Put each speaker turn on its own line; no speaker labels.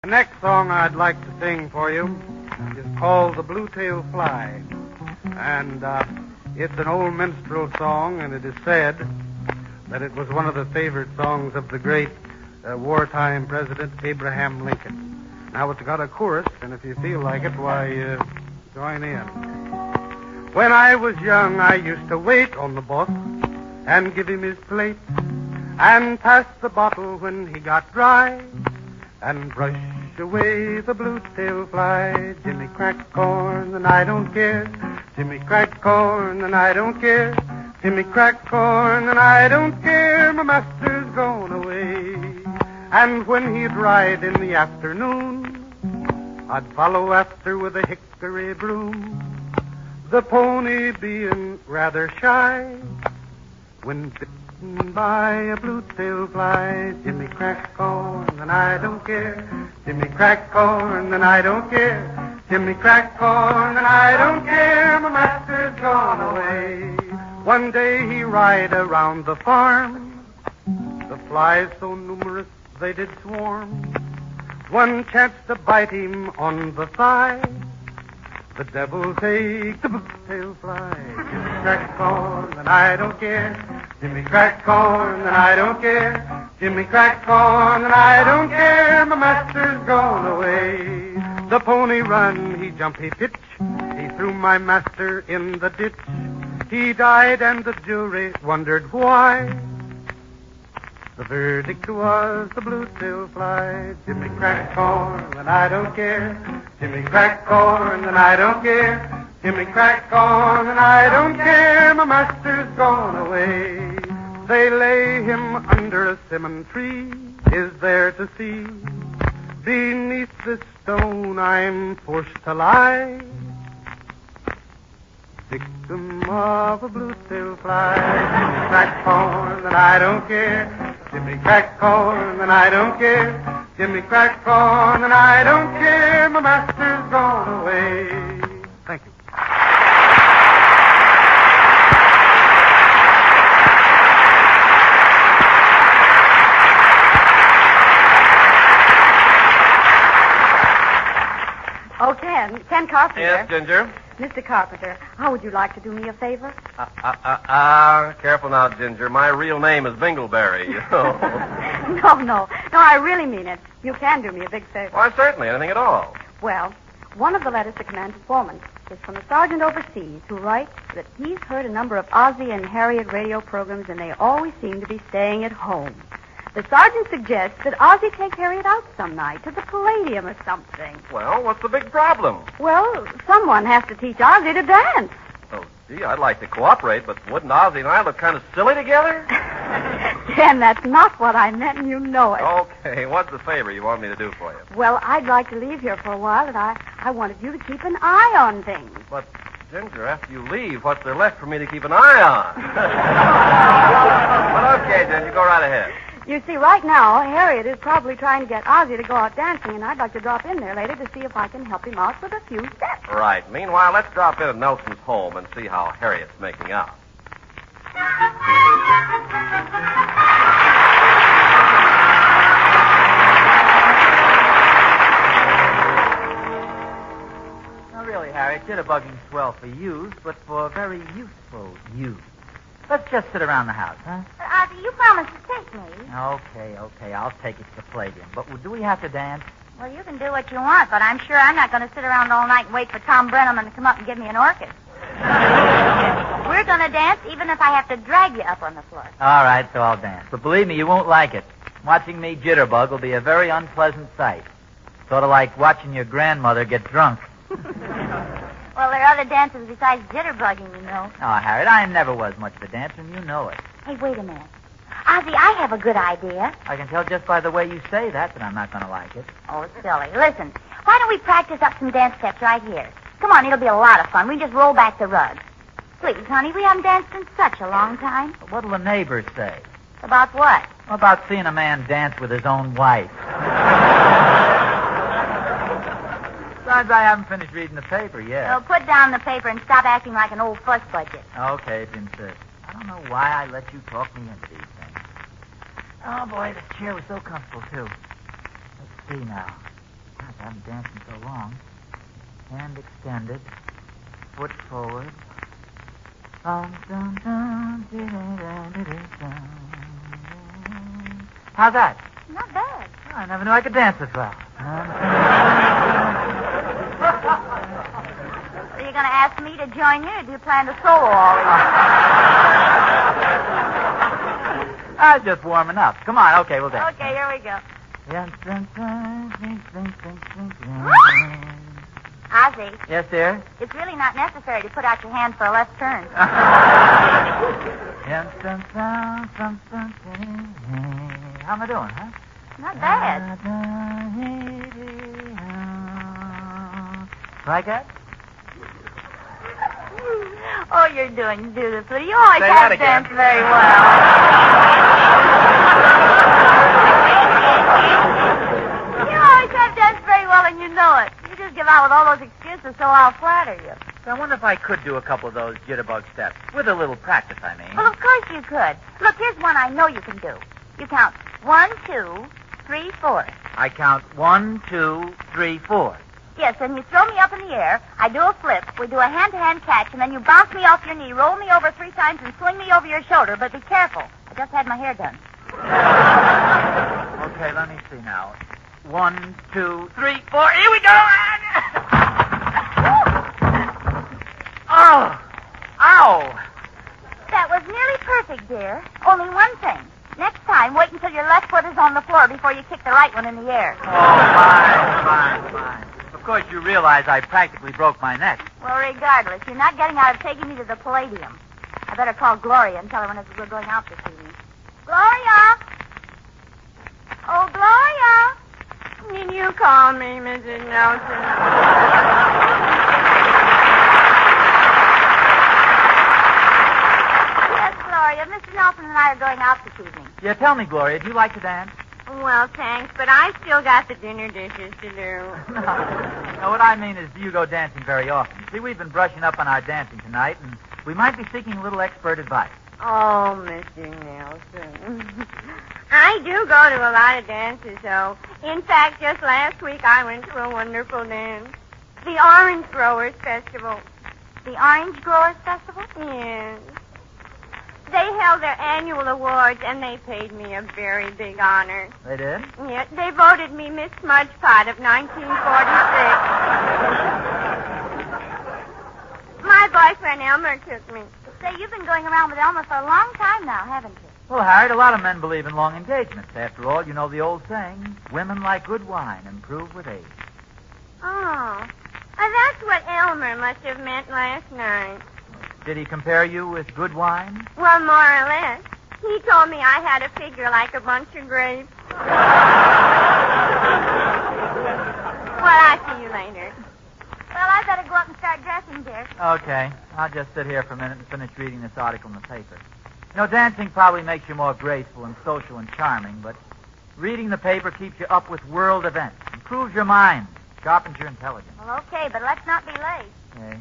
The next song I'd like to sing for you is called The Blue-Tailed Fly. And it's an old minstrel song, and it is said that it was one of the favorite songs of the great wartime President Abraham Lincoln. Now, it's got a chorus, and if you feel like it, why, join in. When I was young, I used to wait on the boss and give him his plate and pass the bottle when he got dry and brush away the blue-tailed fly. Jimmy crack corn and I don't care. Jimmy crack corn and I don't care. Jimmy crack corn and I don't care. My master's gone away. And when he'd ride in the afternoon, I'd follow after with a hickory broom, the pony being rather shy. When bitten by a blue-tailed fly, Jimmy crack corn and I don't care. Jimmy crack corn and I don't care. Jimmy crack corn and I don't care. My master's gone away. One day he ride around the farm. The flies so numerous they did swarm. One chanced to bite him on the thigh. The devil take the blue-tailed fly. Jimmy crack corn and I don't care. Jimmy crack corn and I don't care. Jimmy crack corn and I don't care. My master's gone away. The pony run, he jump, he pitch. He threw my master in the ditch. He died and the jury wondered why. The verdict was the blue-tailed fly. Jimmy crack corn and I don't care. Jimmy crack corn and I don't care. Jimmy crack corn and I don't care. My master's gone away. They lay him under a simmon tree. Is there to see? Beneath this stone I'm forced to lie. Victim of a blue-tailed fly. Jimmy crack corn and I don't care. Jimmy crack corn and I don't care. Jimmy crack corn and I don't care. My master's gone away. Thank you.
Oh, Ken Carpenter.
Yes, Ginger?
Mr. Carpenter, how would you like to do me a favor?
Careful now, Ginger. My real name is Bingleberry, you know.
No, I really mean it. You can do me a big favor.
Why, certainly, anything at all.
Well, one of the letters to Command Performance is from a sergeant overseas who writes that he's heard a number of Ozzie and Harriet radio programs, and they always seem to be staying at home. The sergeant suggests that Ozzie take Harriet out some night to the Palladium or something.
Well, what's the big problem?
Well, someone has to teach Ozzie to dance.
Oh, gee, I'd like to cooperate, but wouldn't Ozzie and I look kind of silly together?
Ken, that's not what I meant, and you know it.
Okay, what's the favor you want me to do for you?
Well, I'd like to leave here for a while, and I wanted you to keep an eye on things.
But, Ginger, after you leave, what's there left for me to keep an eye on? Well, okay, Ginger, go right ahead.
You see, right now, Harriet is probably trying to get Ozzie to go out dancing, and I'd like to drop in there later to see if I can help him out with a few steps.
Right. Meanwhile, let's drop in at Nelson's home and see how Harriet's making out.
Now, really, Harriet, jitterbugging's swell for use, but for very useful use. Let's just sit around the house, huh?
Ozzie, you promised to take me.
Okay, I'll take it to the Palladium. But do we have to dance?
Well, you can do what you want, but I'm sure I'm not going to sit around all night and wait for Tom Brenneman to come up and give me an orchid. We're going to dance even if I have to drag you up on the floor.
All right, so I'll dance. But believe me, you won't like it. Watching me jitterbug will be a very unpleasant sight. Sort of like watching your grandmother get drunk.
Well, there are other dances besides jitterbugging, you know.
Oh, Harriet, I never was much of a dancer, and you know it.
Hey, wait a minute. Ozzie, I have a good idea.
I can tell just by the way you say that I'm not going to like it.
Oh, silly. Listen, why don't we practice up some dance steps right here? Come on, it'll be a lot of fun. We just roll back the rug. Please, honey, we haven't danced in such a long time.
But what'll the neighbors say?
About what?
About seeing a man dance with his own wife. Besides, I haven't finished reading the paper yet.
Well, put down the paper and stop acting like an old fuss budget.
Okay, if you insist. I don't know why I let you talk me into these things. Oh, boy, this chair was so comfortable, too. Let's see now. I haven't danced in so long. Hand extended. Foot forward. How's that?
Not bad.
Oh, I never knew I could dance this well.
Are you going to ask me to join you, or do you plan to solo all evening?
I was just warming up. Come on, okay, we'll dance.
Okay, here we go. Ozzie,
Yes, dear?
it's really not necessary to put out your hand for a left turn.
How am I doing, huh?
Not bad.
Like that?
Oh, you're doing beautifully. You always
Say
have
that again.
danced very well. You always have danced very well, and you know it. You just give out with all those excuses, so I'll flatter you.
I wonder if I could do a couple of those jitterbug steps. With a little practice, I mean.
Well, of course you could. Look, here's one I know you can do. You count 1, 2, 3, 4.
I count 1, 2, 3, 4.
Yes, and you throw me up in the air. I do a flip. We do a hand-to-hand catch, and then you bounce me off your knee, roll me over 3 times, and swing me over your shoulder. But be careful. I just had my hair done.
Okay, let me see now. 1, 2, 3, 4. Here we go! Oh! Ow!
That was nearly perfect, dear. Only one thing. Next time, wait until your left foot is on the floor before you kick the right one in the air.
Oh, fine. Of course, you realize I practically broke my neck.
Well, regardless, you're not getting out of taking me to the Palladium. I better call Gloria and tell her when we're going out this evening. Gloria! Oh, Gloria!
Did you call me, Mrs. Nelson?
Yes, Gloria. Mr. Nelson and I are going out this evening.
Yeah, tell me, Gloria, do you like to dance?
Well, thanks, but I still got the dinner dishes to do.
No, what I mean is, do you go dancing very often? See, we've been brushing up on our dancing tonight, and we might be seeking a little expert advice.
Oh, Mr. Nelson. I do go to a lot of dances, though. In fact, just last week I went to a wonderful dance. The Orange Growers Festival.
The Orange Growers Festival?
Yes. They held their annual awards, and they paid me a very big honor.
They did?
Yes, they voted me Miss Smudge Pot of 1946. My boyfriend Elmer took me.
Say, you've been going around with Elmer for a long time now, haven't you?
Well, Harriet, a lot of men believe in long engagements. After all, you know the old saying, women like good wine, improve with age.
Oh, that's what Elmer must have meant last night.
Did he compare you with good wine?
Well, more or less. He told me I had a figure like a bunch of grapes. Well, I'll see you later.
Well, I better go up and start dressing, dear.
Okay. I'll just sit here for a minute and finish reading this article in the paper. You know, dancing probably makes you more graceful and social and charming, but reading the paper keeps you up with world events, improves your mind, sharpens your intelligence.
Well, okay, but let's not be late.
Okay.